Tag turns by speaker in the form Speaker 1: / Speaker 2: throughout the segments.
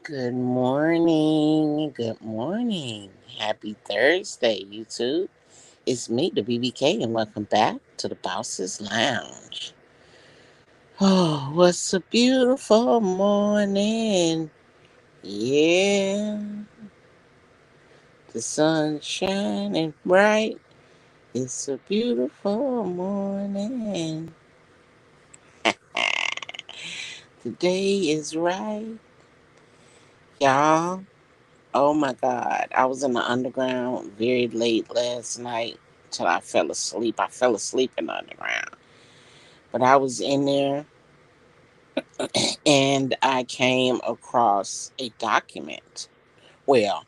Speaker 1: Good morning. Good morning. Happy Thursday, YouTube. It's me, the BBK, and welcome back to the Boss's Lounge. Oh, what's a beautiful morning. Yeah, the sun's shining bright. It's a beautiful morning. The day is right, y'all. Oh my God. I was in the underground very late last night till I fell asleep. I fell asleep in the underground. But I was in there and I came across a document. Well,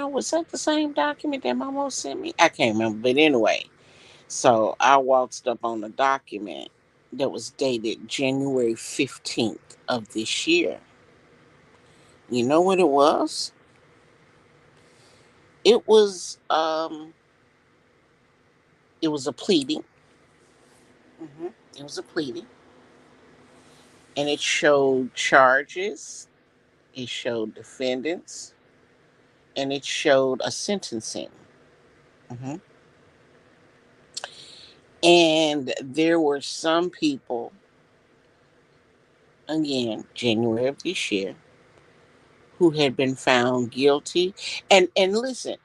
Speaker 1: was that the same document that Mama sent me? I can't remember. But anyway, so I waltzed up on the document that was dated January 15th of this year. You know what it was? It was um it was a pleading. It was a pleading, and it showed charges, it showed defendants, and it showed a sentencing. hmm And there were some people, again, January of this year, who had been found guilty. And listen,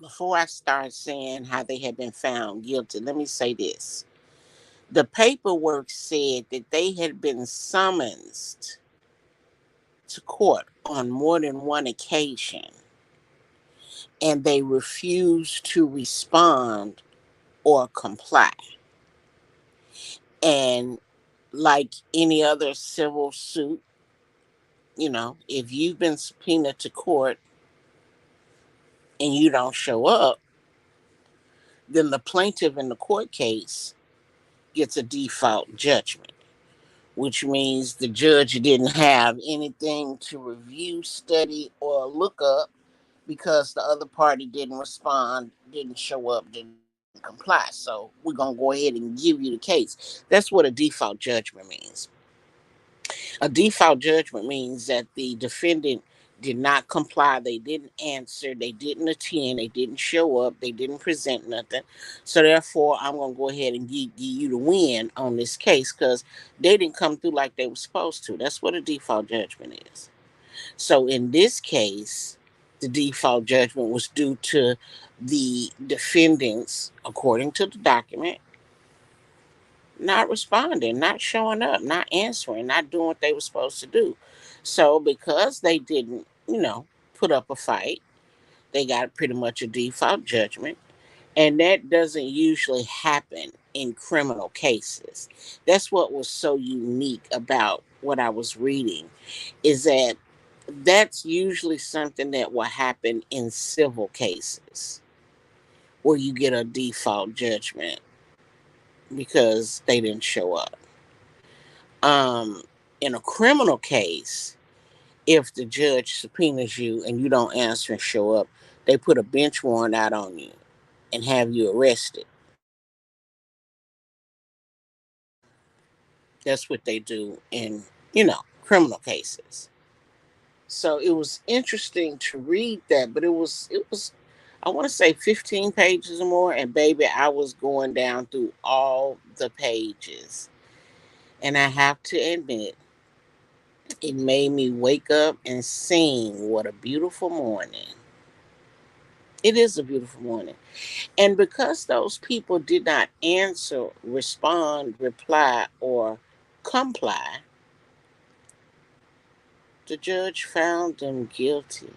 Speaker 1: before I start saying how they had been found guilty, let me say this. The paperwork said that they had been summoned to court on more than one occasion and they refuse to respond or comply. And like any other civil suit, if you've been subpoenaed to court and you don't show up, then the plaintiff in the court case gets a default judgment, which means the judge didn't have anything to review, study, or look up because the other party didn't respond, didn't show up, didn't comply. So we're going to go ahead and give you the case. That's what a default judgment means. A default judgment means that the defendant did not comply, they didn't answer, they didn't attend, they didn't show up, they didn't present nothing. So therefore, I'm going to go ahead and give you the win on this case because they didn't come through like they were supposed to. That's what a default judgment is. So in this case, the default judgment was due to the defendants, according to the document, not responding, not showing up, not answering, not doing what they were supposed to do. So because they didn't, put up a fight, they got pretty much a default judgment. And that doesn't usually happen in criminal cases. That's what was so unique about what I was reading, is that that's usually something that will happen in civil cases where you get a default judgment because they didn't show up. Um, in a criminal case, if the judge subpoenas you and you don't answer and show up, they put a bench warrant out on you and have you arrested. That's what they do in, criminal cases. So it was interesting to read that, but it was I want to say 15 pages or more, and baby, I was going down through all the pages. And I have to admit, it made me wake up and sing what a beautiful morning. It is a beautiful morning. And because those people did not answer, respond, reply, or comply, the judge found them guilty.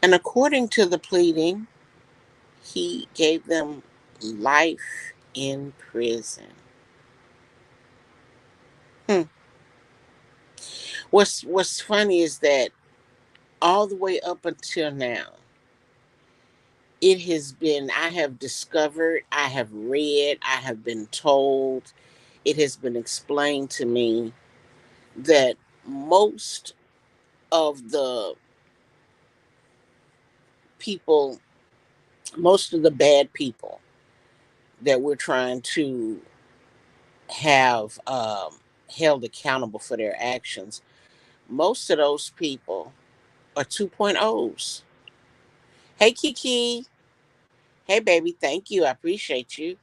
Speaker 1: And according to the pleading, he gave them life in prison. Hmm. What's funny is that all the way up until now, it has been, I have discovered, I have read, I have been told, it has been explained to me that most of the people Most of the bad people that we're trying to have held accountable for their actions, most of those people are 2.0s. Hey, Kiki. Hey, baby. Thank you. I appreciate you.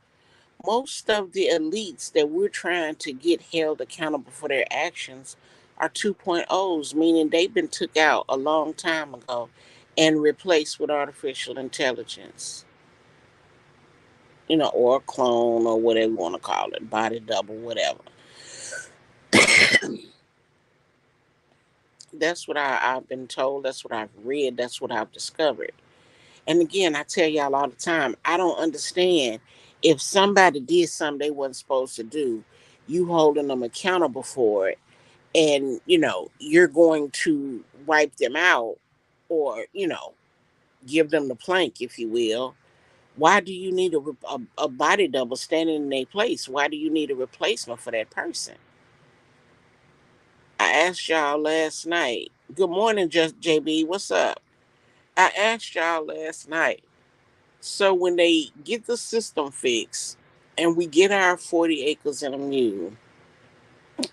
Speaker 1: Most of the elites that we're trying to get held accountable for their actions are 2.0s, meaning they've been took out a long time ago and replaced with artificial intelligence, or a clone or whatever you want to call it, body double, whatever. That's what I've been told. That's what I've read. That's what I've discovered. And again, I tell y'all all the time, I don't understand if somebody did something they wasn't supposed to do, you holding them accountable for it, and you're going to wipe them out, or give them the plank, if you will. Why do you need a body double standing in their place? Why do you need a replacement for that person? I asked y'all last night. Good morning, just JB. What's up? I asked y'all last night. So when they get the system fixed and we get our 40 acres and a mule,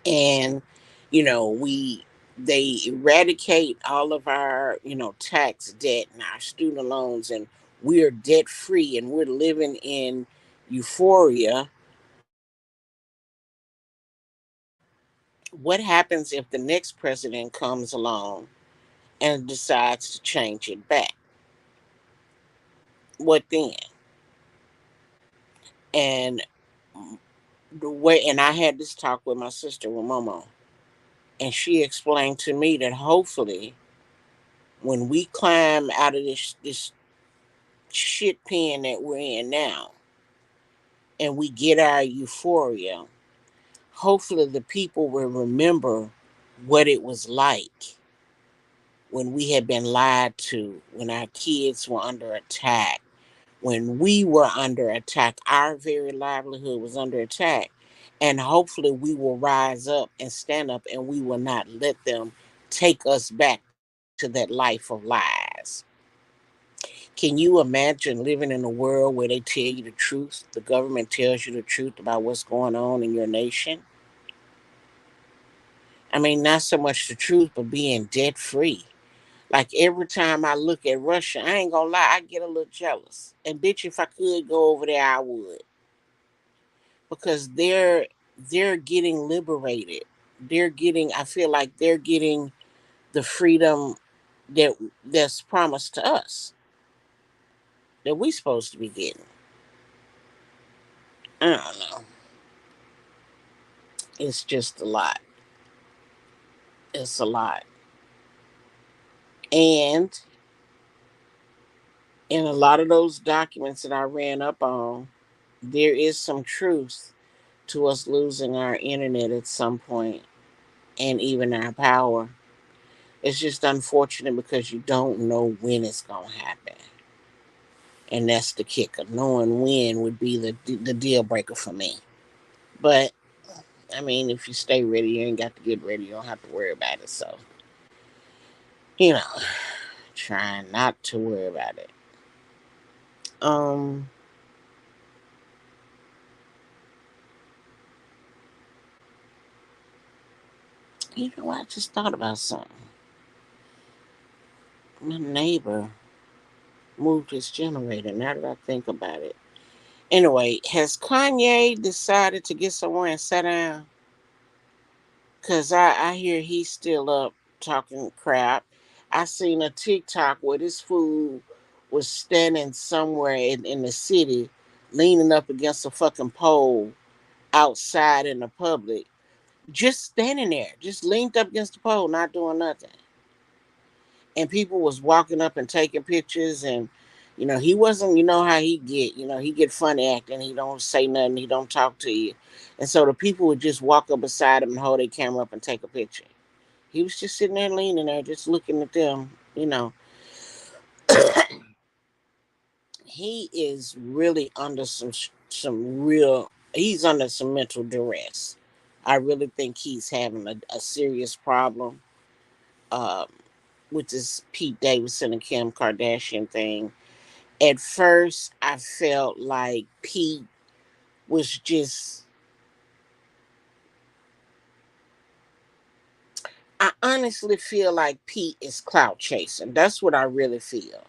Speaker 1: and we they eradicate all of our tax debt and our student loans, and we're debt free and we're living in euphoria, what happens if the next president comes along and decides to change it back? What then? And the way, and I had this talk with my sister, with Momo, and she explained to me that hopefully when we climb out of this shit pen that we're in now and we get our euphoria, hopefully the people will remember what it was like when we had been lied to, when our kids were under attack, when we were under attack, our very livelihood was under attack. And hopefully we will rise up and stand up, and we will not let them take us back to that life of lies. Can you imagine living in a world where they tell you the truth? The government tells you the truth about what's going on in your nation. I mean, not so much the truth, but being debt free. Like every time I look at Russia, I ain't gonna lie, I get a little jealous. And bitch, if I could go over there, I would, because they're getting liberated. They're getting. I feel like they're getting the freedom that that's promised to us, that we supposed to be getting. I don't know. It's just a lot. It's a lot. And in a lot of those documents that I ran up on, there is some truth to us losing our internet at some point, and even our power. It's just unfortunate because you don't know when it's going to happen. And that's the kicker. Knowing when would be the deal breaker for me. But, I mean, if you stay ready, you ain't got to get ready. You don't have to worry about it. So, you know, trying not to worry about it. Um, you know what? I just thought about something. My neighbor moved his generator. Now that I think about it. Anyway, has Kanye decided to get somewhere and sit down? Because I hear he's still up talking crap. I seen a TikTok where this fool was standing somewhere in the city, leaning up against a fucking pole outside in the public, just standing there, just leaned up against the pole, not doing nothing. And people was walking up and taking pictures, and he wasn't, how he get, he get funny acting, he don't say nothing, he don't talk to you. And so the people would just walk up beside him and hold their camera up and take a picture. He was just sitting there leaning there, just looking at them. He is really under some real, he's under some mental duress. I really think he's having a serious problem, um, with this Pete Davidson and Kim Kardashian thing. At first, I felt like Pete was just, I honestly feel like Pete is clout chasing. That's what I really feel.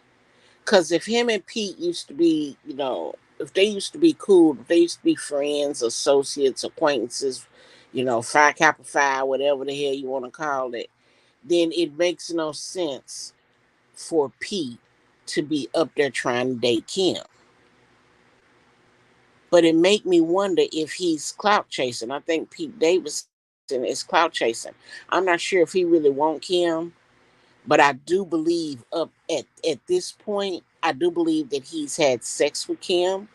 Speaker 1: Because if him and Pete used to be, if they used to be cool, if they used to be friends, associates, acquaintances, Phi Kappa Phi, whatever the hell you want to call it, then it makes no sense for Pete to be up there trying to date Kim. But it make me wonder if he's clout chasing. I think Pete Davidson is clout chasing. I'm not sure if he really want Kim, but I do believe at this point, I do believe that he's had sex with Kim.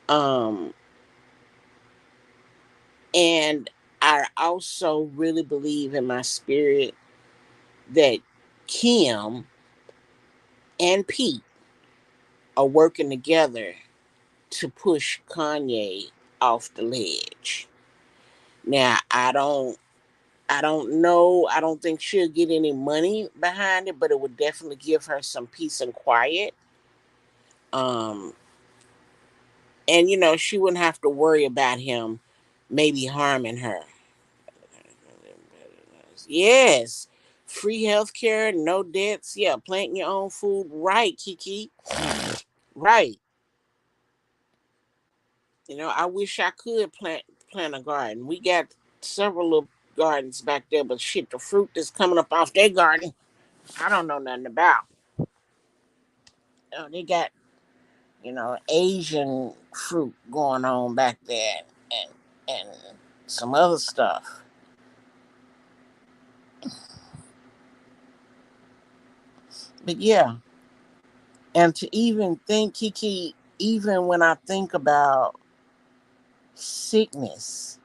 Speaker 1: Um, and I also really believe in my spirit that Kim and Pete are working together to push Kanye off the ledge. Now, I don't know. I don't think she'll get any money behind it, but it would definitely give her some peace and quiet. Um, and she wouldn't have to worry about him maybe harming her. Yes, free health care, no debts. Yeah, planting your own food. Right, Kiki. Right. I wish I could plant a garden. We got several little gardens back there, but shit, the fruit that's coming up off their garden, I don't know nothing about. They got Asian fruit going on back there, and some other stuff. But yeah, and to even think, Kiki, even when I think about sickness,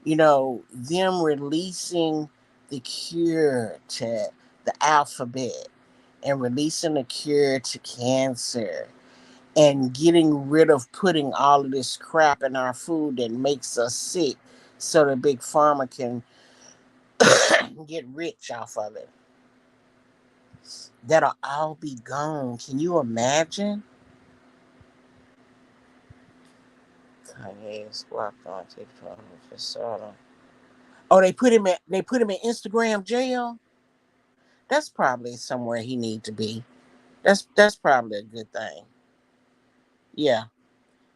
Speaker 1: them releasing the cure to the alphabet and releasing the cure to cancer and getting rid of putting all of this crap in our food that makes us sick so the big pharma can get rich off of it. That'll all be gone. Can you imagine? Kanye is blocked on TikTok for Sodom. Oh, they put him in Instagram jail. That's probably somewhere he need to be. That's probably a good thing. Yeah.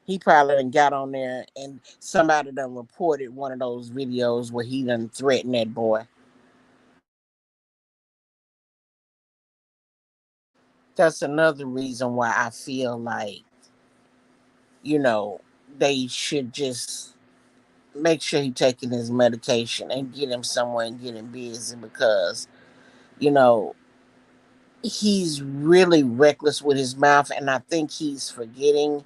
Speaker 1: He probably done got on there and somebody done reported one of those videos where he done threatened that boy. That's another reason why I feel like, you know, they should just make sure he taking his medication and get him somewhere and get him busy because, you know, he's really reckless with his mouth and I think he's forgetting,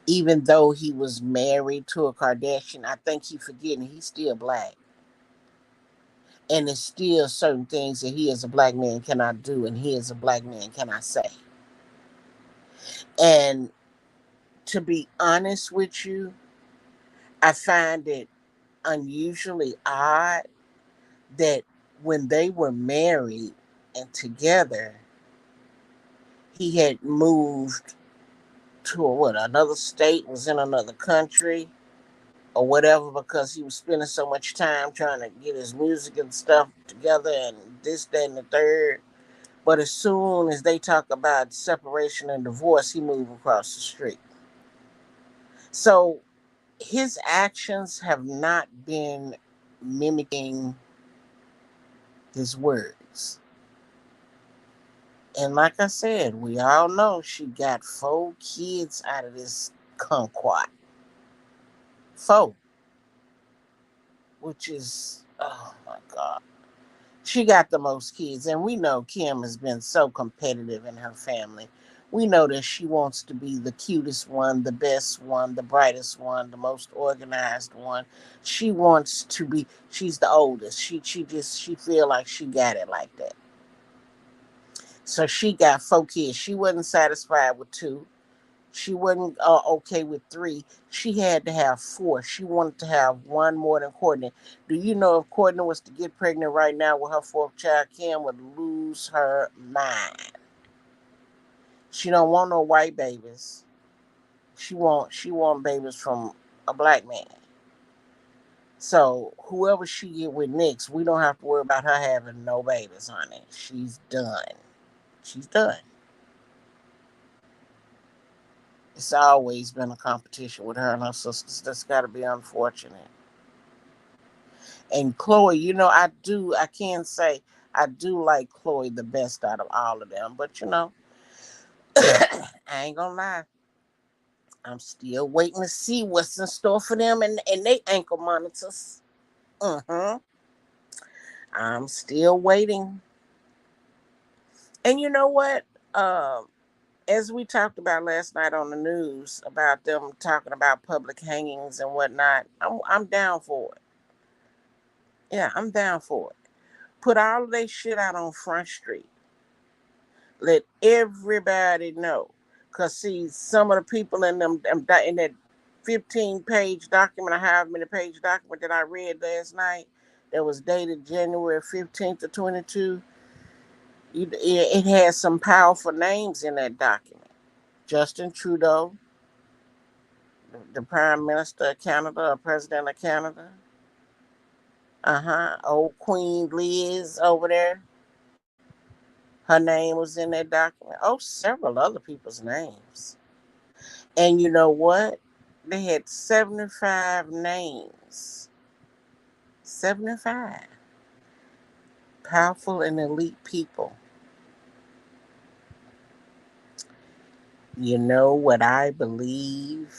Speaker 1: even though he was married to a Kardashian, I think he's forgetting he's still black. And there's still certain things that he as a black man cannot do and he as a black man cannot say. And to be honest with you, I find it unusually odd that when they were married and together, he had moved to another state, was in another country or whatever because he was spending so much time trying to get his music and stuff together and this, that, and the third. But as soon as they talk about separation and divorce, he moved across the street. So his actions have not been mimicking his words. And like I said, we all know she got 4 kids out of this kumquat. 4, which is, oh my God. She got the most kids, and we know Kim has been so competitive in her family. We know that she wants to be the cutest one, the best one, the brightest one, the most organized one. She wants to be. She's the oldest. She feel like she got it like that. So she got 4 kids. She wasn't satisfied with 2. She wasn't okay with 3. She had to have 4. She wanted to have one more than Courtney. Do you know if Courtney was to get pregnant right now with her 4th child, Kim would lose her mind. She don't want no white babies. She want babies from a black man. So whoever she get with next, we don't have to worry about her having no babies, honey. She's done. She's done. It's always been a competition with her and her sisters. That's got to be unfortunate. And Chloe, I can't say I do like Chloe the best out of all of them, but I ain't gonna lie. I'm still waiting to see what's in store for them and they ankle monitors. Mm-hmm. I'm still waiting. And you know what? Um, as we talked about last night on the news about them talking about public hangings and whatnot, I'm down for it. Yeah, I'm down for it. Put all of their shit out on Front Street. Let everybody know. Cause see, some of the people in that 15-page document, or however many page document that I read last night, that was dated January 15th to 22. It has some powerful names in that document. Justin Trudeau, the Prime Minister of Canada, or President of Canada. Old Queen Liz over there. Her name was in that document. Oh, several other people's names. And you know what? They had 75 names. 75. Powerful and elite people. You know what I believe?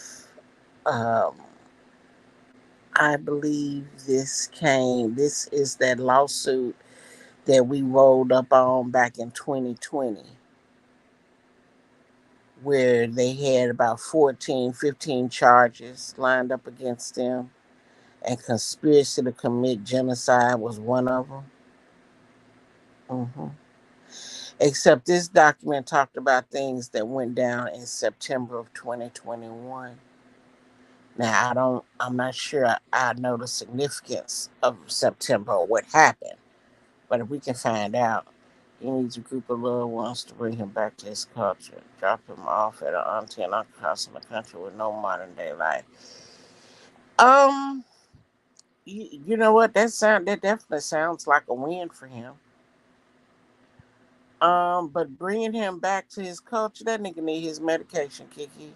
Speaker 1: Um, I believe this is that lawsuit that we rolled up on back in 2020, where they had about 14, 15 charges lined up against them, and conspiracy to commit genocide was one of them. Hmm. Except this document talked about things that went down in September of 2021. Now I'm not sure I know the significance of September or what happened, but if we can find out, he needs a group of loved ones to bring him back to his culture, drop him off at an auntie and uncle house in the country with no modern day life. Um, you know what? That definitely sounds like a win for him. But bringing him back to his culture, that nigga need his medication, Kiki.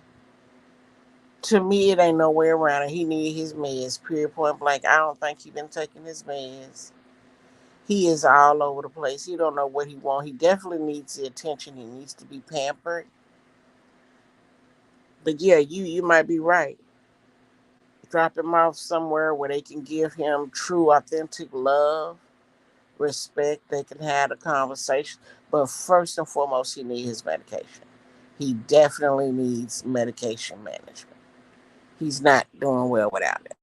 Speaker 1: To me, it ain't no way around it. He need his meds, period, point blank. I don't think he been taking his meds. He is all over the place. He don't know what he want. He definitely needs the attention. He needs to be pampered. But yeah, you might be right. Drop him off somewhere where they can give him true, authentic love, respect. They can have a conversation. But first and foremost, he needs his medication. He definitely needs medication management. He's not doing well without it.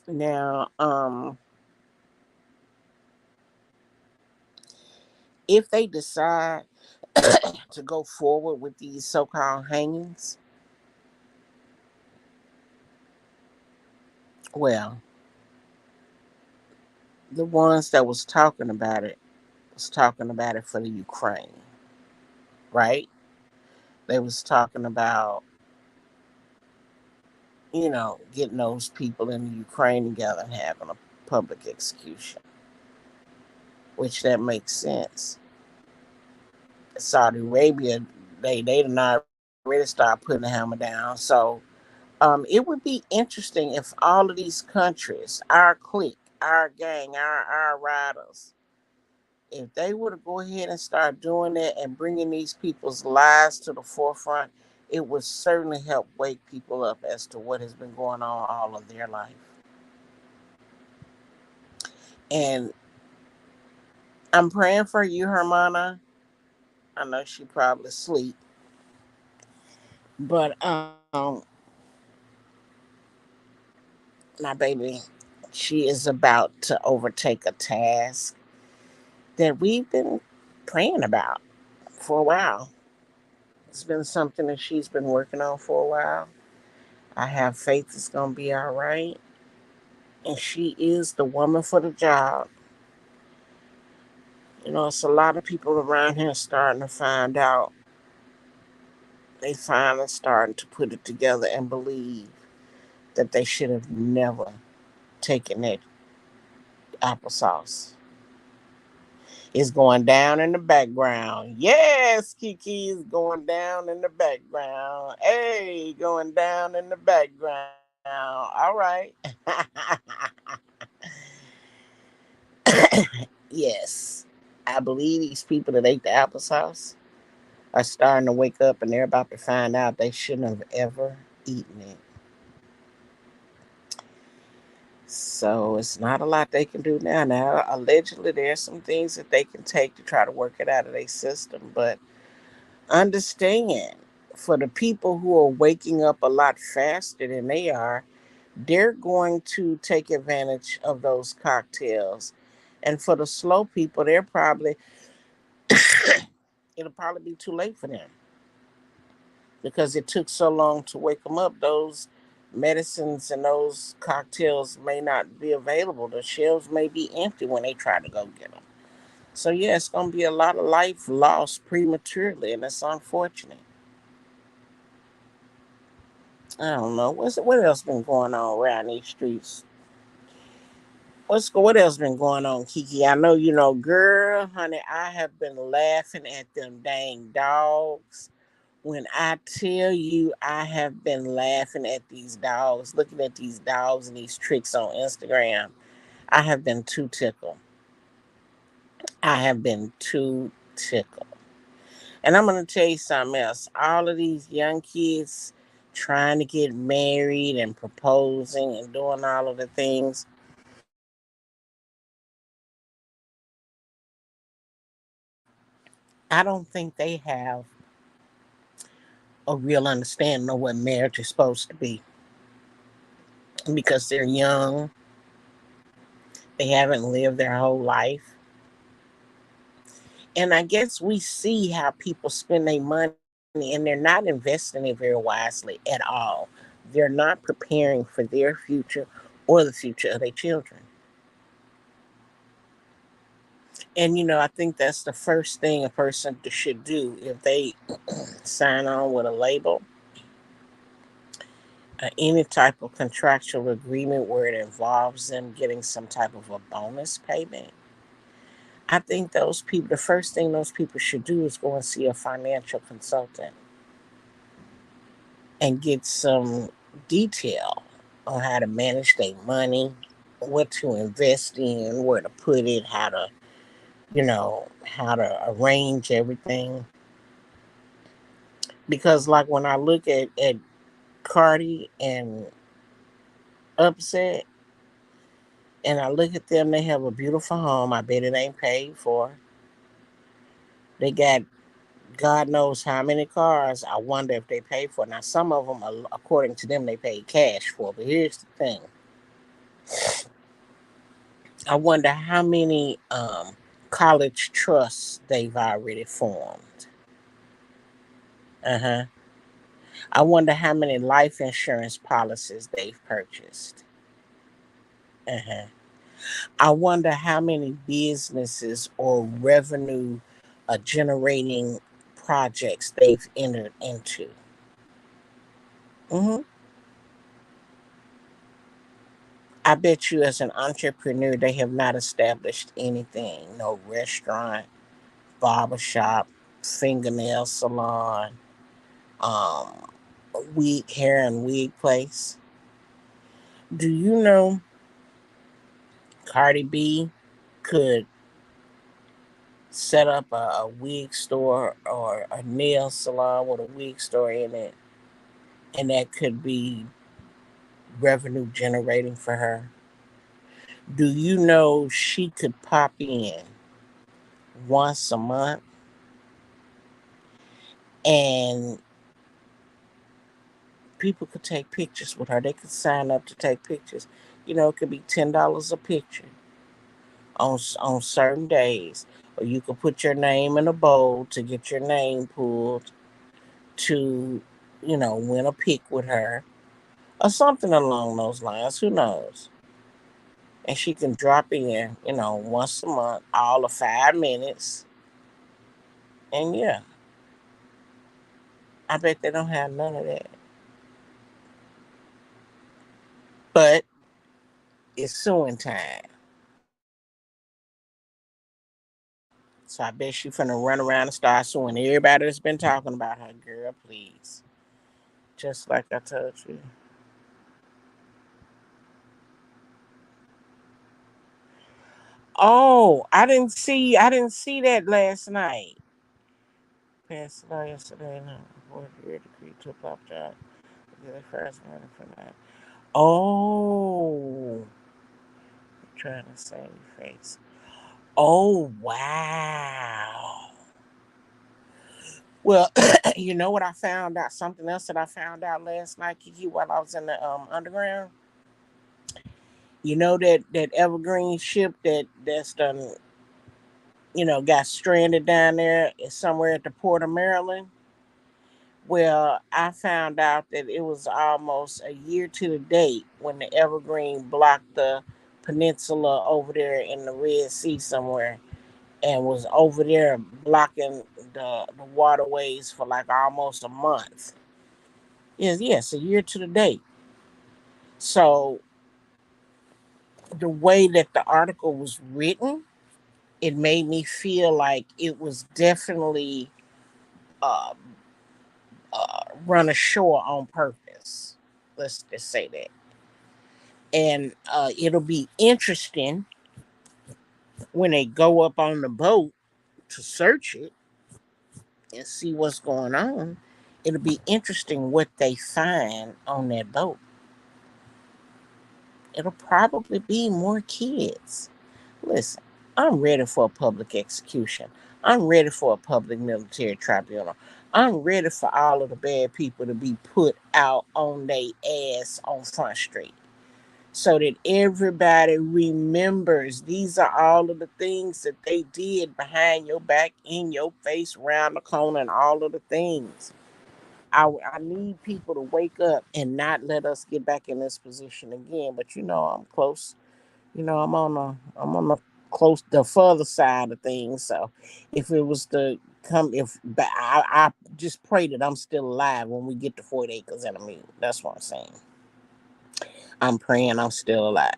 Speaker 1: Now, if they decide to go forward with these so-called hangings, well, the ones that was talking about it for the Ukraine, right? They was talking about, getting those people in the Ukraine together and having a public execution, which that makes sense. Saudi Arabia, they did not really start putting the hammer down. So it would be interesting if all of these countries, our clique, our gang, our riders, if they were to go ahead and start doing that and bringing these people's lives to the forefront, it would certainly help wake people up as to what has been going on all of their life. And I'm praying for you, Hermana. I know she probably sleep, but my baby, she is about to overtake a task that we've been praying about for a while. It's been something that she's been working on for a while. I have faith it's gonna be all right, and she is the woman for the job. It's a lot of people around here starting to find out. They finally starting to put it together and believe that they should have never taken that applesauce. It's going down in the background. Yes, Kiki is going down in the background. Hey, going down in the background. All right. Yes. I believe these people that ate the applesauce are starting to wake up and they're about to find out they shouldn't have ever eaten it. So it's not a lot they can do now. Now, allegedly, there's some things that they can take to try to work it out of their system. But understand, for the people who are waking up a lot faster than they are, they're going to take advantage of those cocktails. And for the slow people, it'll probably be too late for them because it took so long to wake them up. Those medicines and those cocktails may not be available. The shelves may be empty when they try to go get them. So yeah, it's gonna be a lot of life lost prematurely, and it's unfortunate. I don't know what else been going on around these streets. What else been going on, Kiki? I know girl, honey. I have been laughing at them dang dogs. When I tell you, I have been laughing at these dogs, looking at these dogs and these tricks on Instagram. I have been too tickled. I have been too tickled. And I'm going to tell you something else. All of these young kids trying to get married and proposing and doing all of the things. I don't think they have a real understanding of what marriage is supposed to be because they're young. They haven't lived their whole life. And I guess we see how people spend their money and they're not investing it very wisely at all. They're not preparing for their future or the future of their children. And I think that's the first thing a person should do if they sign on with a label, any type of contractual agreement where it involves them getting some type of a bonus payment. I think the first thing those people should do is go and see a financial consultant and get some detail on how to manage their money, what to invest in, where to put it, how to arrange everything. Because like when I look at Cardi and Upset and I look at them, they have a beautiful home. I bet it ain't paid for. They got God knows how many cars. I wonder if they pay for it. Now, some of them, according to them, they paid cash for. But here's the thing: I wonder how many college trusts they've already formed. Uh huh. I wonder how many life insurance policies they've purchased. Uh huh. I wonder how many businesses or revenue generating projects they've entered into. Hmm. I bet you, as an entrepreneur, they have not established anything. No restaurant, barbershop, fingernail salon, um, wig, hair and wig place. Do you know Cardi B could set up a wig store or a nail salon with a wig store in it, and that could be revenue generating for her? Do you know she could pop in once a month and people could take pictures with her? They could sign up to take pictures. It could be $10 a picture on certain days, or you could put your name in a bowl to get your name pulled to, win a pic with her, or something along those lines. Who knows? And she can drop in, once a month, all of 5 minutes. And yeah, I bet they don't have none of that. But it's suing time. So I bet she finna run around and start suing everybody that's been talking about her. Girl, please. Just like I told you. Oh, I didn't see that last night. Passed law yesterday. No, board year decree to pop job. The first one for that. Oh, trying to save face. Oh wow. Well, you know what I found out? Something else that I found out last night, Kiki, while I was in the underground. You know that Evergreen ship that's done, got stranded down there somewhere at the port of Maryland. Well, I found out that it was almost a year to the date when the Evergreen blocked the peninsula over there in the Red Sea somewhere, and was over there blocking the waterways for like almost a month. Yes, a year to the date. So the way that the article was written, it made me feel like it was definitely uh, run ashore on purpose. Let's just say that. And it'll be interesting when they go up on the boat to search it and see what's going on. It'll be interesting what they find on that boat. It'll probably be more kids. Listen, I'm ready for a public execution. I'm ready for a public military tribunal. I'm ready for all of the bad people to be put out on their ass on Front Street, so that everybody remembers these are all of the things that they did behind your back, in your face, around the corner, and all of the things. I need people to wake up and not let us get back in this position again. But I'm close. I'm on the close, the further side of things. So if it was to come, if but I just pray that I'm still alive when we get to 40 acres and a mule. That's what I'm saying. I'm praying I'm still alive.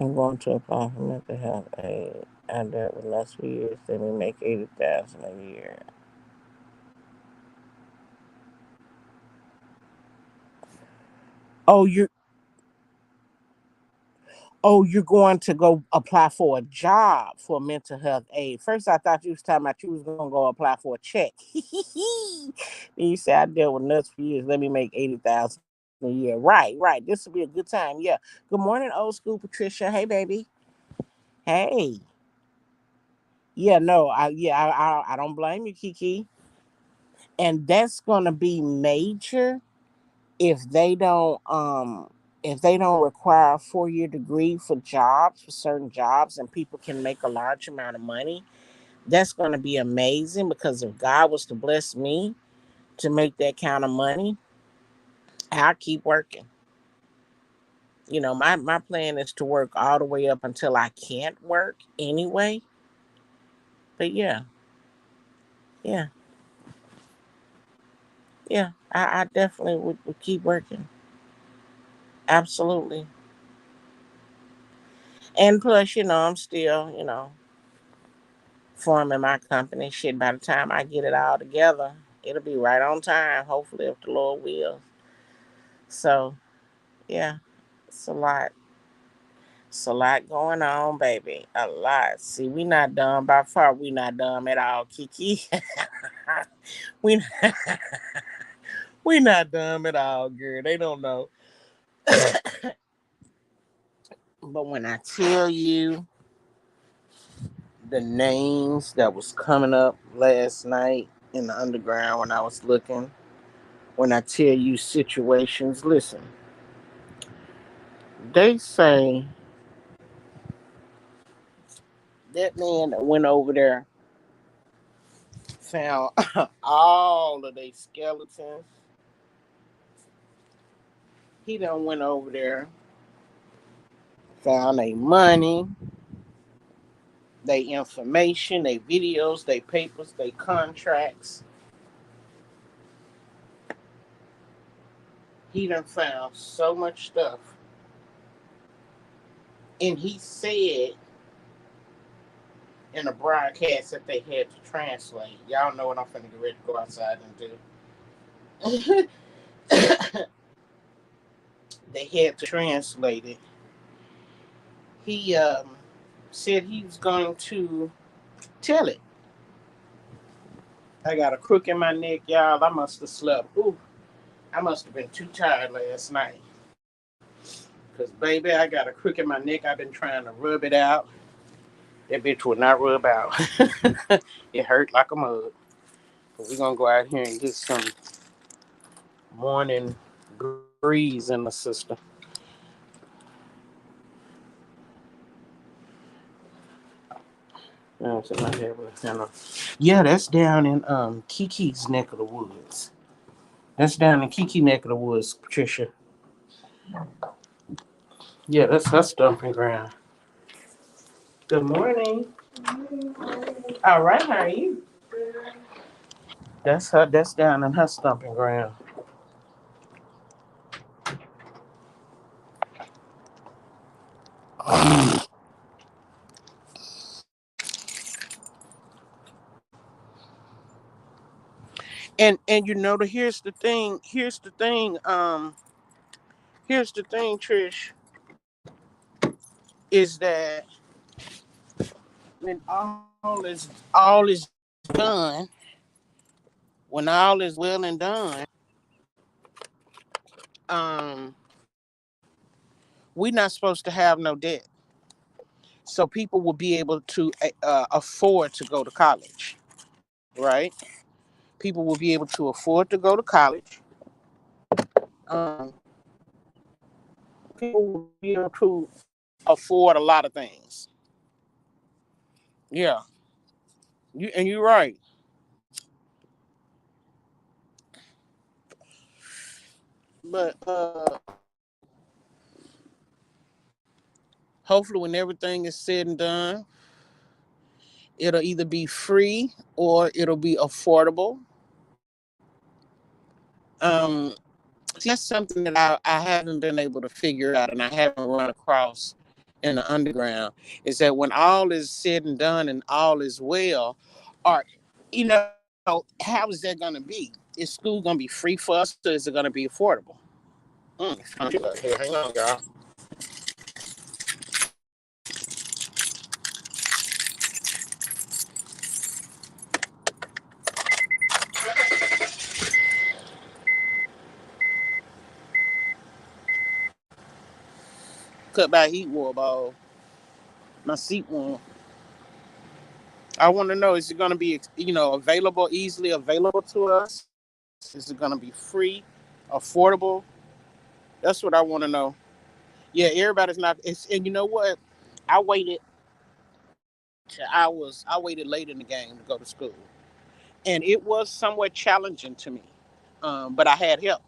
Speaker 1: I'm going to apply for mental health aid. I dealt with less for years. Then we make 80,000 a year. Oh, you're going to go apply for a job for mental health aid. First, I thought you was talking about you was gonna go apply for a check. Then you said I dealt with nuts for years. Let me make 80,000 a year. Right, right. This will be a good time. Yeah. Good morning, old school Patricia. Hey, baby. Hey. Yeah. No. I don't blame you, Kiki. And that's gonna be major if they don't require a 4-year degree for jobs, for certain jobs, and people can make a large amount of money. That's going to be amazing, because if God was to bless me to make that kind of money, I'll keep working. My plan is to work all the way up until I can't work anyway. But yeah, yeah, yeah, I definitely would keep working. Absolutely. And plus, I'm still, forming my company. Shit, by the time I get it all together, it'll be right on time, hopefully, if the Lord will. So, yeah, it's a lot. It's a lot going on, baby. A lot. See, we not done by far. We not done at all, Kiki. we we not done at all, girl. They don't know. But when I tell you the names that was coming up last night in the underground when I was looking, when I tell you situations, listen, they say that man that went over there found all of their skeletons, He done went over there, found their money, their information, their videos, their papers, their contracts. He done found so much stuff. And he said in a broadcast that they had to translate. Y'all know what I'm finna get ready to go outside and do. They had to translate it. He said he was going to tell it. I got a crook in my neck, y'all. I must have slept. Ooh, I must have been too tired last night. Because, baby, I got a crook in my neck. I've been trying to rub it out. That bitch will not rub out. It hurt like a mug. But we're going to go out here and get some morning breeze in the system. Yeah, that's down in Kiki's neck of the woods. That's down in Kiki neck of the woods, Patricia. Yeah, that's her stomping ground. Good morning. All right, how are you? That's her. That's down in her stomping ground. And you know here's the thing. Here's the thing, Trish, is that when all is done, when all is well and done, um, we're not supposed to have no debt. So people will be able to afford to go to college, right? People will be able to afford to go to college. Um, People will be able to afford a lot of things. Yeah, you're right. But hopefully, when everything is said and done, it'll either be free or it'll be affordable. Um, that's something that I haven't been able to figure out, and I haven't run across in the underground. Is that when all is said and done and all is well, or you know, how is that going to be? Is school going to be free for us, or is it going to be affordable? Here, hang on, y'all. Cut by heat war ball. My seat warm. I want to know: is it going to be, available, easily available to us? Is it going to be free, affordable? That's what I want to know. Yeah, everybody's not. And you know what? I waited I waited late in the game to go to school, and it was somewhat challenging to me. But I had help.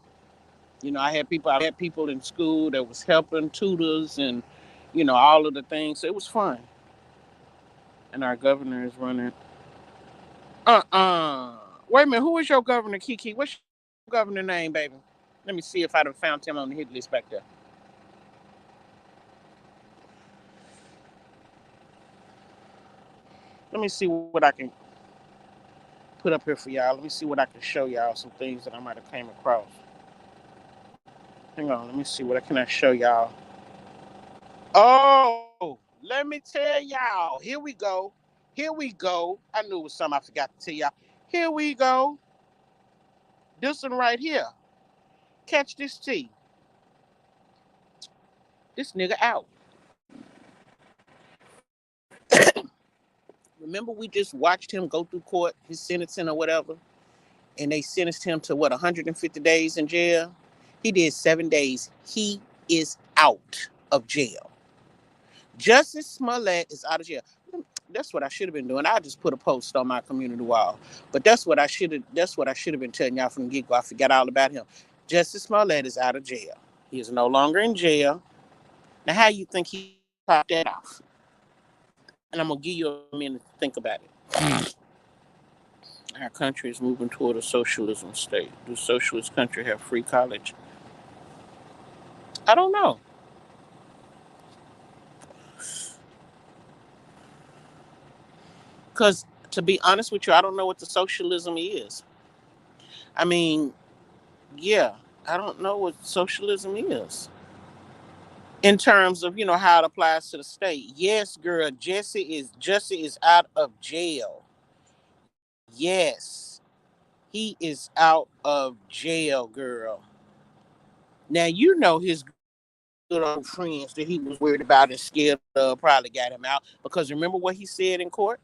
Speaker 1: I had people in school that was helping, tutors, and all of the things. So it was fun. And our governor is running. Wait a minute. Who is your governor, Kiki? What's your governor name, baby? Let me see if I done found him on the hit list back there. Let me see what I can put up here for y'all. Let me see what I can show y'all. Some things that I might have came across. Hang on. Let me see what can I show y'all. Oh, let me tell y'all. Here we go. Here we go. I knew it was something I forgot to tell y'all. Here we go. This one right here. Catch this T. This nigga out. Remember we just watched him go through court, his sentencing or whatever, and they sentenced him to 150 days in jail? He did 7 days. He is out of jail. Justice Smollett is out of jail. That's what I should have been doing. I just put a post on my community wall. But that's what I should have been telling y'all from the get-go. I forgot all about him. Justice Smollett is out of jail. He is no longer in jail. Now, how you think he popped that off? And I'm gonna give you a minute to think about it. Our country is moving toward a socialism state. Do socialist country have free college? I don't know. Because to be honest with you, I don't know what the socialism is. I mean, yeah, I don't know what socialism is in terms of how it applies to the state. Yes, girl, Jesse is out of jail. Yes, he is out of jail, girl. Now his good old friends that he was worried about and scared of probably got him out because remember what he said in court?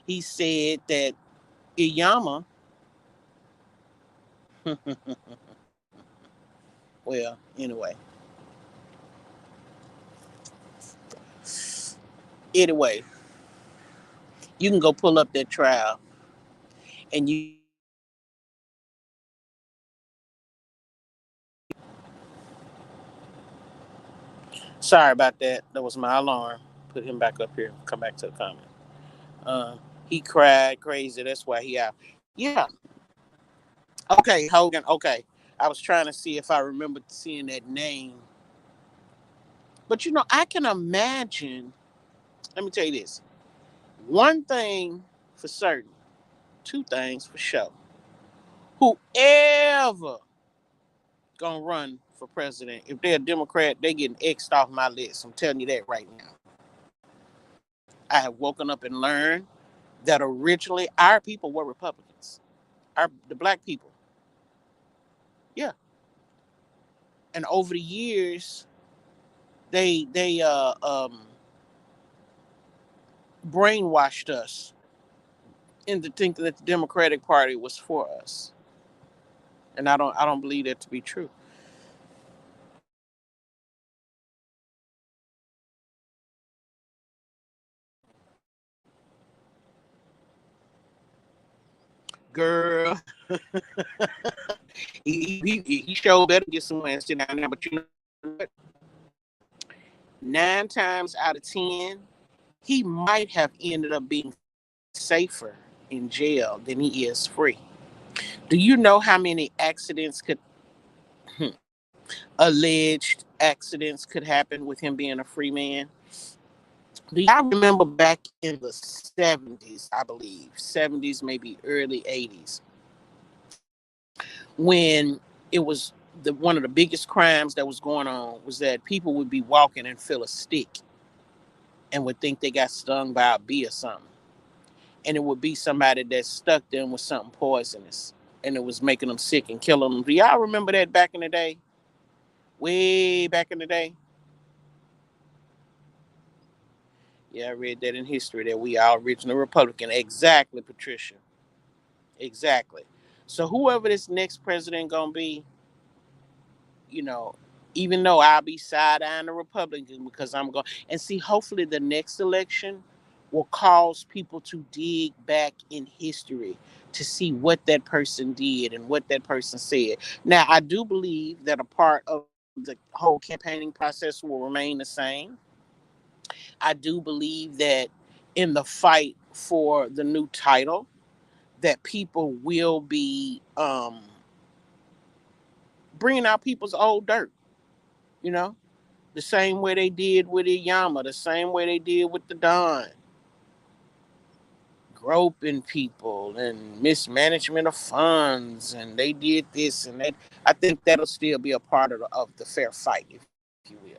Speaker 1: He said that Iyama, well, anyway, you can go pull up that trial and you. Sorry about that. That was my alarm. Put him back up here. Come back to the comment. Uh, he cried crazy. That's why he out. Yeah. Okay, Hogan. Okay. I was trying to see if I remembered seeing that name. But I can imagine. Let me tell you this. One thing for certain, two things for sure. Whoever gonna run for president, if they're a Democrat, they getting X'd off my list. I'm telling you that right now. I have woken up and learned that originally our people were Republicans. The black people. Yeah. And over the years, they brainwashed us into thinking that the Democratic Party was for us. And I don't believe that to be true. Girl, he sure better get somewhere and sit down there. But you know what? 9 times out of 10, he might have ended up being safer in jail than he is free. Do you know how many alleged accidents could happen with him being a free man? Do y'all remember back in the 70s, I believe, 70s, maybe early 80s, when it was one of the biggest crimes that was going on was that people would be walking and feel a stick and would think they got stung by a bee or something. And it would be somebody that stuck them with something poisonous and it was making them sick and killing them. Do y'all remember that back in the day? Way back in the day? Yeah, I read that in history that we are original Republican. Exactly, Patricia. Exactly. So whoever this next president gonna be, you know, even though I'll be side-eyeing the Republican because I'm going and see, hopefully the next election will cause people to dig back in history to see what that person did and what that person said. Now, I do believe that a part of the whole campaigning process will remain the same. I do believe that in the fight for the new title, that people will be bringing out people's old dirt, you know, the same way they did with Iyama, the same way they did with the Don, groping people and mismanagement of funds, and they did this and that. I think that'll still be a part of the fair fight, if you will.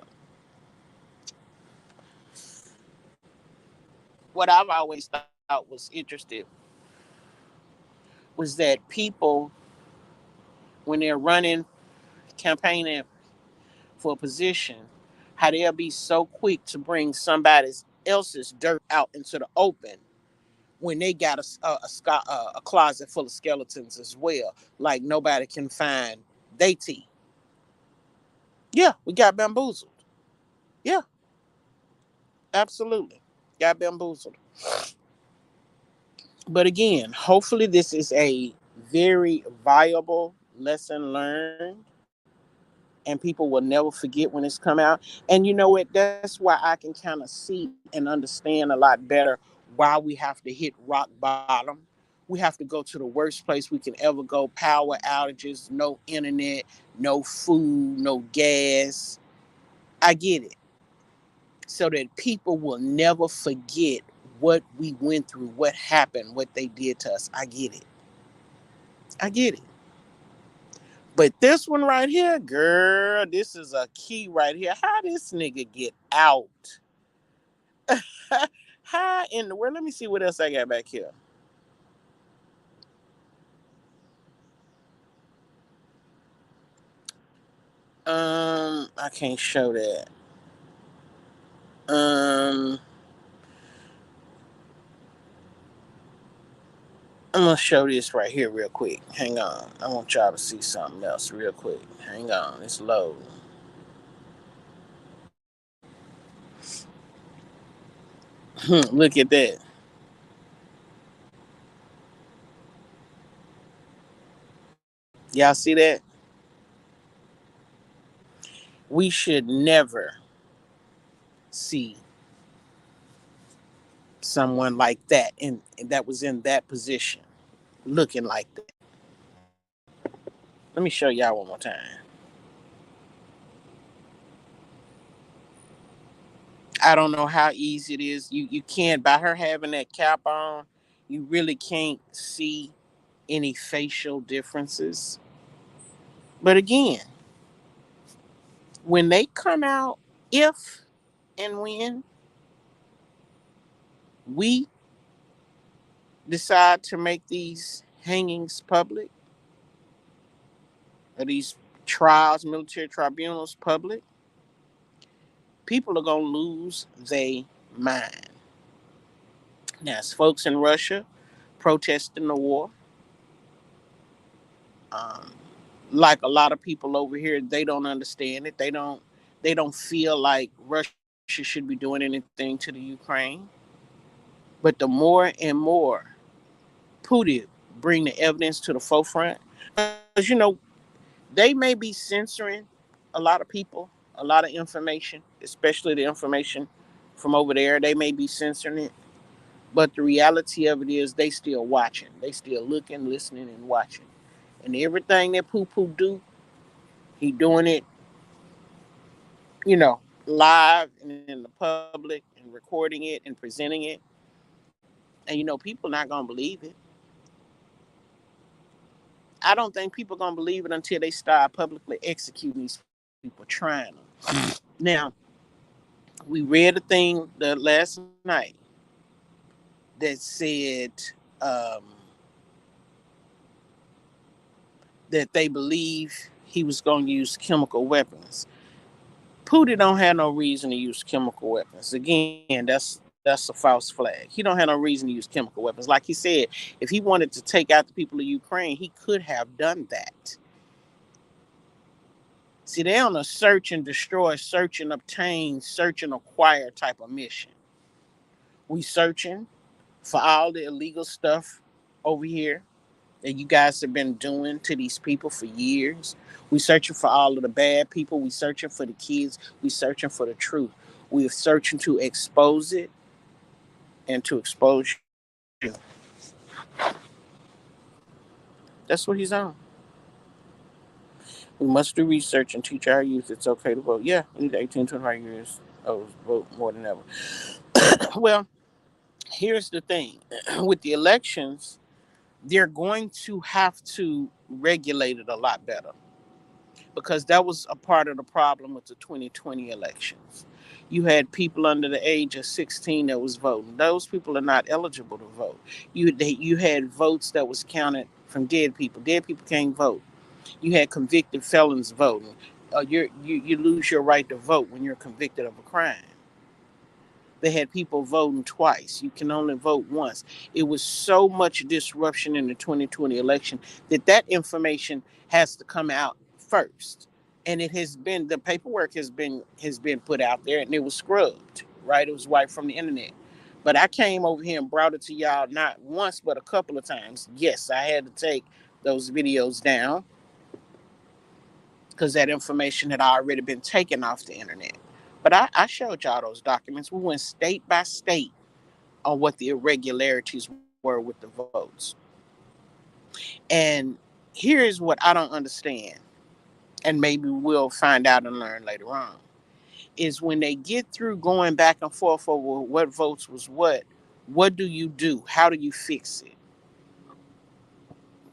Speaker 1: What I've always thought was interesting was that people, when they're running, campaigning for a position, how they'll be so quick to bring somebody else's dirt out into the open when they got a closet full of skeletons as well. Like nobody can find they tea. Yeah, we got bamboozled. Yeah, absolutely. Got bamboozled. But again, hopefully this is a very viable lesson learned and people will never forget when it's come out. And you know what? That's why I can kind of see and understand a lot better why we have to hit rock bottom. We have to go to the worst place we can ever go. Power outages, no internet, no food, no gas. I get it. So that people will never forget what we went through, what happened, what they did to us. I get it. I get it. But this one right here, girl, this is a key right here. How this nigga get out? How in the world? Let me see what else I got back here. I can't show that. Um, I'm gonna show this right here real quick. Hang on. I want y'all to see something else real quick. Hang on. It's loading. Look at that. Y'all see that? We should never see someone like that in that was in that position looking like that. Let me show y'all one more time. I don't know how easy it is. You can't, by her having that cap on, you really can't see any facial differences. But again, when they come out, if and when we decide to make these hangings public, or these trials, military tribunals public, people are gonna lose their mind. Now, it's folks in Russia protesting the war. Um, like a lot of people over here, they don't understand it. They don't feel like Russia should be doing anything to the Ukraine. But the more and more Putin bring the evidence to the forefront, because they may be censoring a lot of people, a lot of information, especially the information from over there. They may be censoring it, but the reality of it is they still watching. They still looking, listening, and watching. And everything that Poo Poo do, he doing it, you know, live and in the public and recording it and presenting it. And people not gonna believe it. I don't think people gonna believe it until they start publicly executing these people, trying them. Now, we read a thing the last night that said um, that they believe he was going to use chemical weapons. Putin don't have no reason to use chemical weapons. Again, that's a false flag. He don't have no reason to use chemical weapons. Like he said, if he wanted to take out the people of Ukraine, he could have done that. See, they're on a search and destroy, search and obtain, search and acquire type of mission. We searching for all the illegal stuff over here that you guys have been doing to these people for years. We searching for all of the bad people. We searching for the kids. We searching for the truth. We're searching to expose it and to expose you. That's what he's on. We must do research and teach our youth it's okay to vote. Yeah, we need 18, 25 years old vote more than ever. Well, here's the thing. With the elections, they're going to have to regulate it a lot better, because that was a part of the problem with the 2020 elections. You had people under the age of 16 that was voting. Those people are not eligible to vote. You had votes that was counted from dead people. Dead people can't vote. You had convicted felons voting. You lose your right to vote when you're convicted of a crime. They had people voting twice. You can only vote once. It was so much disruption in the 2020 election that information has to come out first. And it has been, the paperwork has been put out there, and it was scrubbed, right? It was wiped from the internet. But I came over here and brought it to y'all not once but a couple of times. Yes, I had to take those videos down because that information had already been taken off the internet. But I showed y'all those documents. We went state by state on what the irregularities were with the votes. And here's what I don't understand, and maybe we'll find out and learn later on, is when they get through going back and forth over what votes was what do you do? How do you fix it?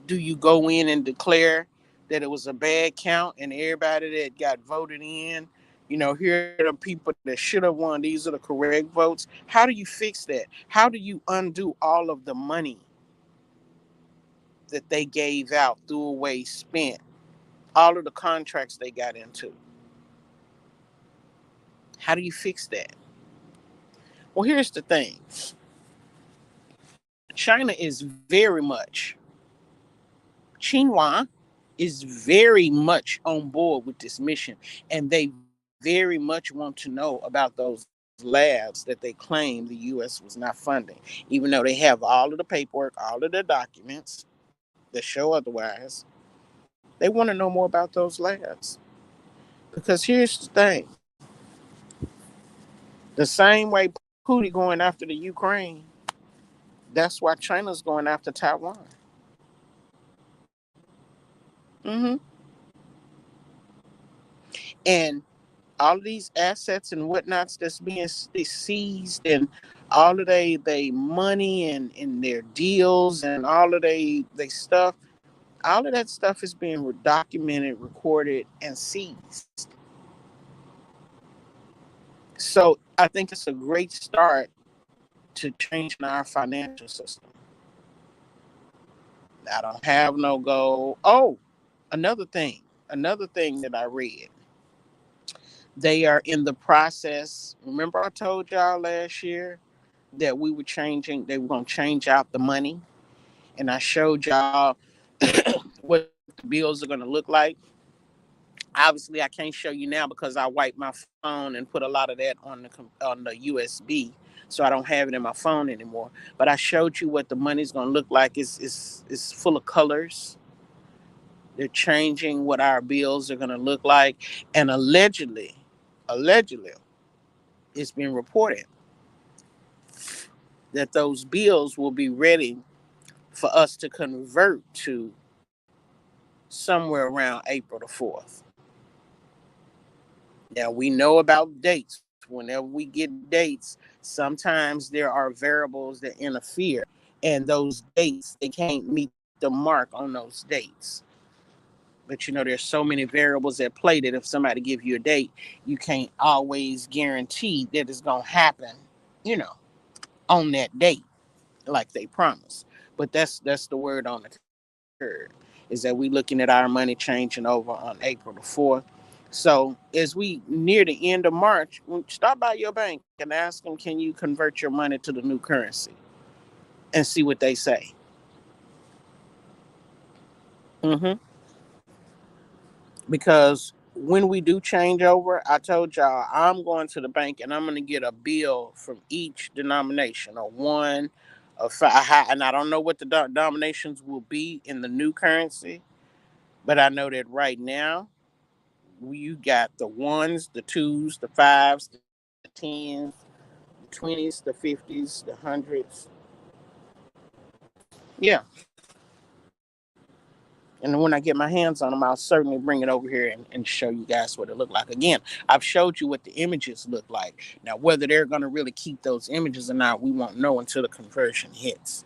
Speaker 1: Do you go in and declare that it was a bad count and everybody that got voted in, here are the people that should have won, these are the correct votes? How do you fix that? How do you undo all of the money that they gave out, threw away, spent, all of the contracts they got into? How do you fix that? Well, here's the thing. China is very much, Xinhua is very much on board with this mission, and they very much want to know about those labs that they claim the U.S. was not funding, even though they have all of the paperwork, all of the documents that show otherwise. They want to know more about those labs. Because here's the thing, the same way Putin going after the Ukraine, that's why China's going after Taiwan. hmm And all of these assets and whatnots that's being seized, and all of they money and their deals and all of they stuff, all of that stuff is being documented, recorded, and seized. So I think it's a great start to changing our financial system. I don't have no gold. Oh, another thing, another thing that I read. They are in the process. Remember, I told y'all last year that we were changing, they were going to change out the money. And I showed y'all what the bills are going to look like. Obviously, I can't show you now because I wiped my phone and put a lot of that on the USB, so I don't have it in my phone anymore. But I showed you what the money's going to look like. It's full of colors. They're changing what our bills are going to look like, and allegedly, it's been reported that those bills will be ready for us to convert to somewhere around April the 4th. Now, we know about dates. Whenever we get dates, sometimes there are variables that interfere, and those dates, they can't meet the mark on those dates. But there's so many variables at play that if somebody give you a date, you can't always guarantee that it's going to happen, you know, on that date like they promise. But that's the word on the curve, is that we looking at our money changing over on April the 4th. So as we near the end of March, stop by your bank and ask them, can you convert your money to the new currency, and see what they say. hmm Because when we do change over, I told y'all I'm going to the bank and I'm going to get a bill from each denomination, a one, a five, and I don't know what the denominations will be in the new currency, but I know that right now you got the ones, the twos, the fives, the tens, the 20s, the 50s, the hundreds. Yeah. And when I get my hands on them, I'll certainly bring it over here and show you guys what it looked like. Again, I've showed you what the images look like. Now, whether they're going to really keep those images or not, we won't know until the conversion hits.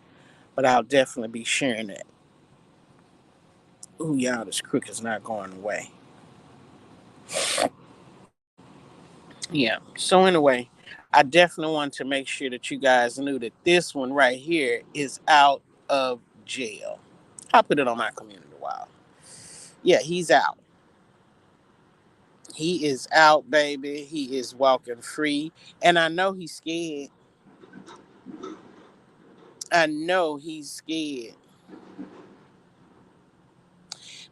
Speaker 1: But I'll definitely be sharing that. Ooh, y'all, this crook is not going away. Yeah. So anyway, I definitely want to make sure that you guys knew that this one right here is out of jail. I put it on my community wall. Yeah, he's out. He is out, baby. He is walking free. And I know he's scared. I know he's scared.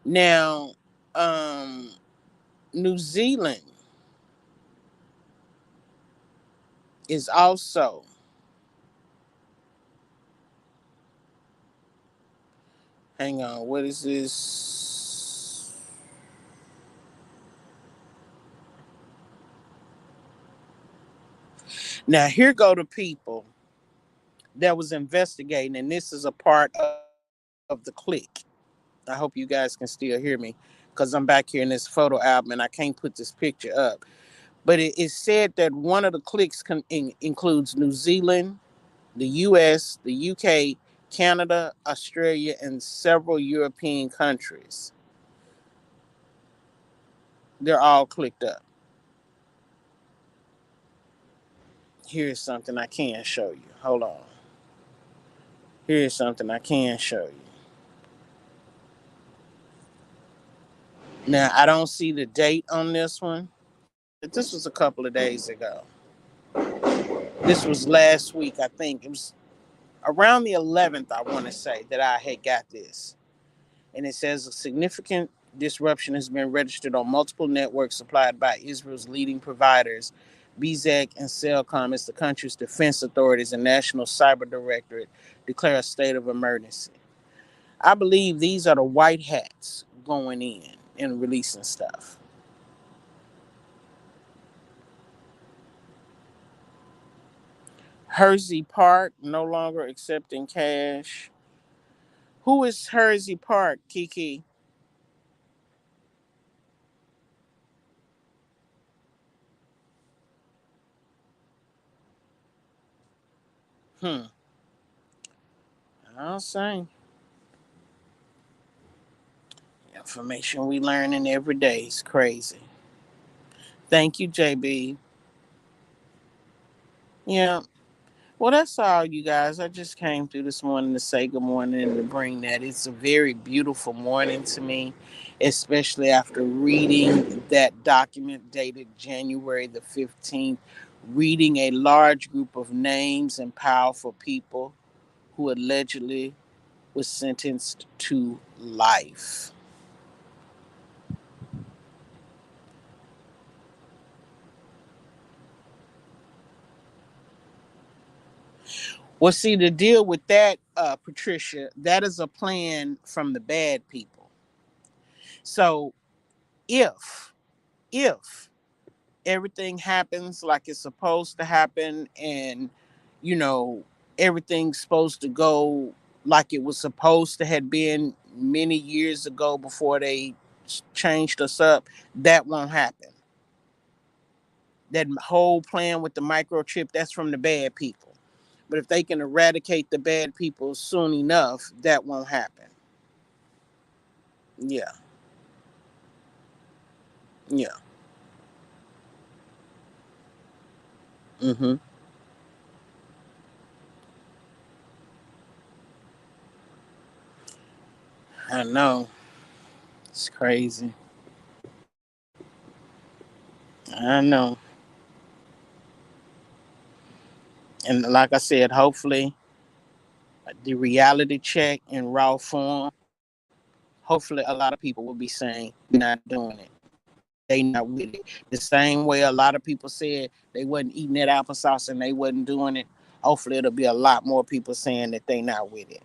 Speaker 1: Now, um, New Zealand is also, hang on, what is this? Now here go the people that was investigating, and this is a part of the click. I hope you guys can still hear me because I'm back here in this photo album and I can't put this picture up. But it said that one of the clicks includes New Zealand, the US, the UK, Canada, Australia, and several European countries. They're all clicked up. Here's something I can show you. Hold on. Here's something I can show you. Now, I don't see the date on this one, but this was a couple of days ago. This was last week, I think. It was around the 11th, I want to say, that I had got this. And it says a significant disruption has been registered on multiple networks supplied by Israel's leading providers, BZEC and Cellcom, as the country's defense authorities and National Cyber Directorate declare a state of emergency. I believe these are the white hats going in and releasing stuff. Hersey Park no longer accepting cash. Who is Hersey Park, Kiki? Hmm. I'll say. Information we learning every day is crazy. Thank you, JB. Yeah. Well, that's all, you guys. I just came through this morning to say good morning and to bring that. It's a very beautiful morning to me, especially after reading that document dated January the 15th, reading a large group of names and powerful people who allegedly was sentenced to life. Well, see, the deal with that, Patricia, that is a plan from the bad people. So if everything happens like it's supposed to happen, and you know everything's supposed to go like it was supposed to have been many years ago before they changed us up, that won't happen. That whole plan with the microchip, that's from the bad people. But if they can eradicate the bad people soon enough, that won't happen. Yeah, yeah. Mm-hmm. I know. It's crazy. I know. And like I said, hopefully the reality check in raw form, hopefully a lot of people will be saying we're not doing it. They not with it. The same way a lot of people said they wasn't eating that applesauce and they wasn't doing it. Hopefully it'll be a lot more people saying that they not with it.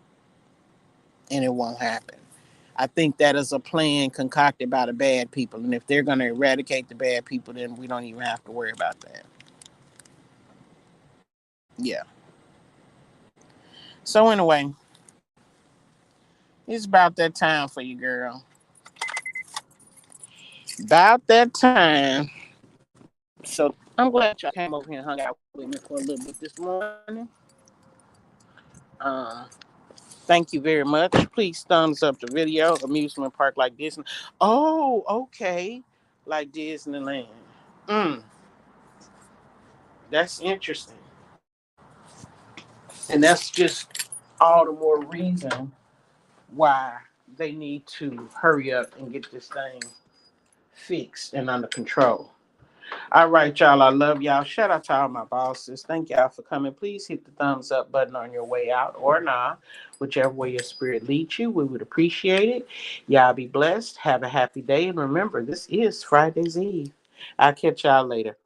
Speaker 1: And it won't happen. I think that is a plan concocted by the bad people. And if they're going to eradicate the bad people, then we don't even have to worry about that. Yeah. So anyway, it's about that time for you, girl. About that time. So I'm glad y'all came over here and hung out with me for a little bit this morning. Um, Thank you very much. Please thumbs up the video. Amusement park like Disney. Oh, okay. Like Disneyland. Mm, that's interesting. And that's just all the more reason why they need to hurry up and get this thing fixed and under control. All right, y'all. I love y'all. Shout out to all my bosses. Thank y'all for coming. Please hit the thumbs up button on your way out or not, whichever way your spirit leads you. We would appreciate it. Y'all be blessed. Have a happy day. And remember, this is Friday's Eve. I'll catch y'all later.